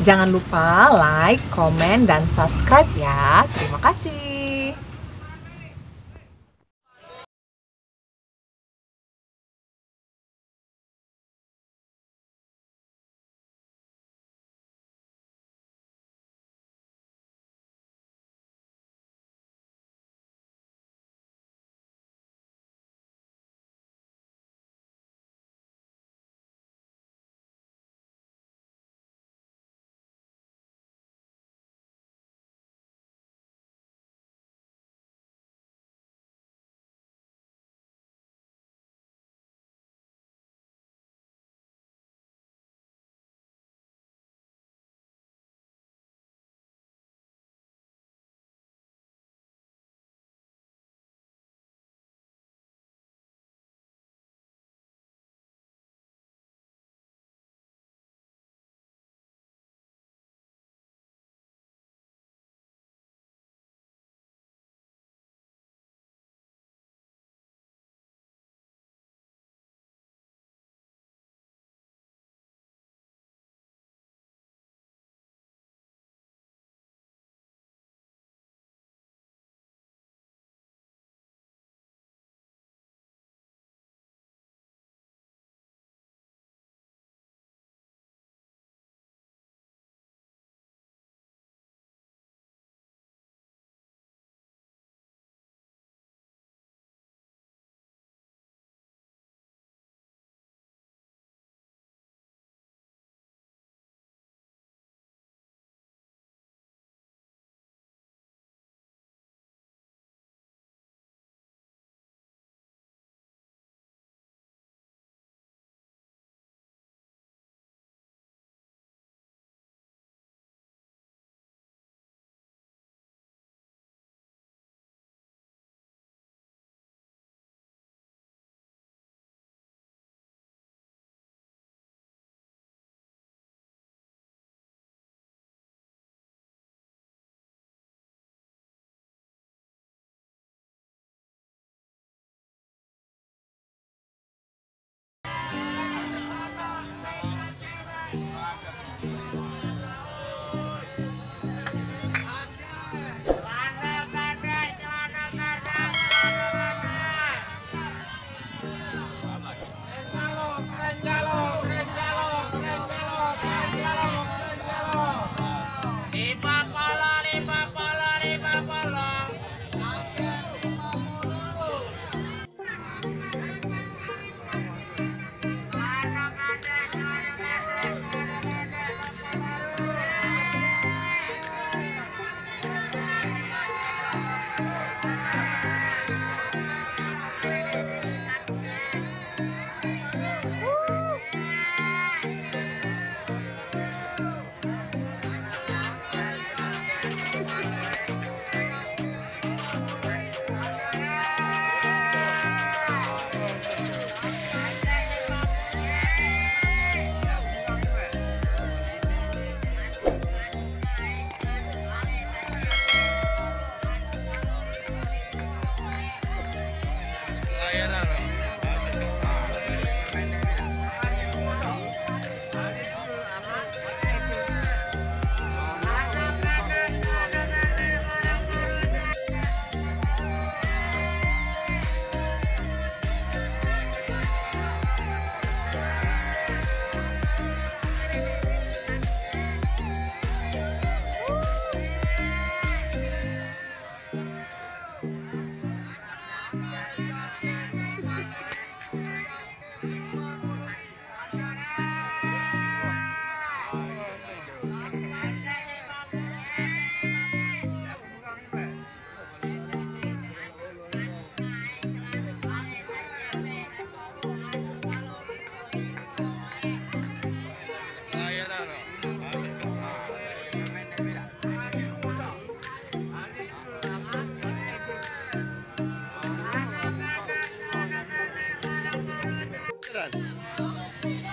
Jangan lupa like, komen, dan subscribe ya. Terima kasih.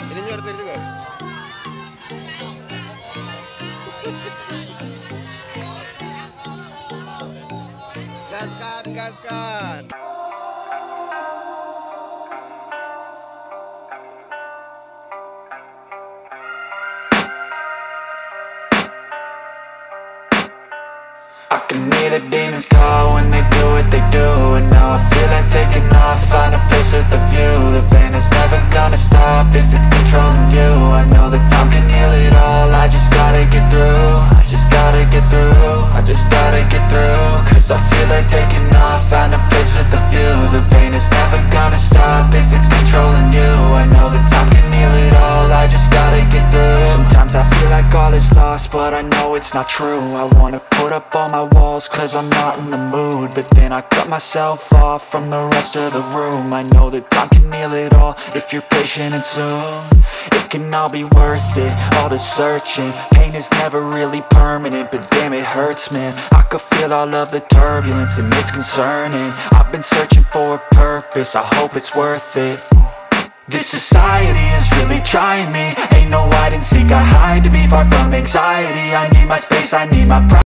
Ini nyortir juga. Gaskan, gaskan. see the demons call when they do what they do. And now I feel like taking off, find a place with a view. The pain is never gonna stop if it's controlling you. I know that time can heal it all, I just gotta get through. I just gotta get through, I just gotta get through. Cause I feel like taking off, find a place with a view. The pain is never gonna stop if it's controlling you. I know that time can heal it all, I just gotta get through. Sometimes I feel like all is lost, but I know it's not true. I wanna put up all my walls cause I'm not in the mood, but then I cut myself off from the rest of the room. I know that time can heal it all if you're patient, and soon it can all be worth it, all the searching. Pain is never really permanent, but damn it hurts, man. I could feel all of the turbulence and it's concerning. I've been searching for a purpose, I hope it's worth it. This society is really trying me. Ain't no hide and seek, I hide to be far from anxiety. I need my space, I need my privacy.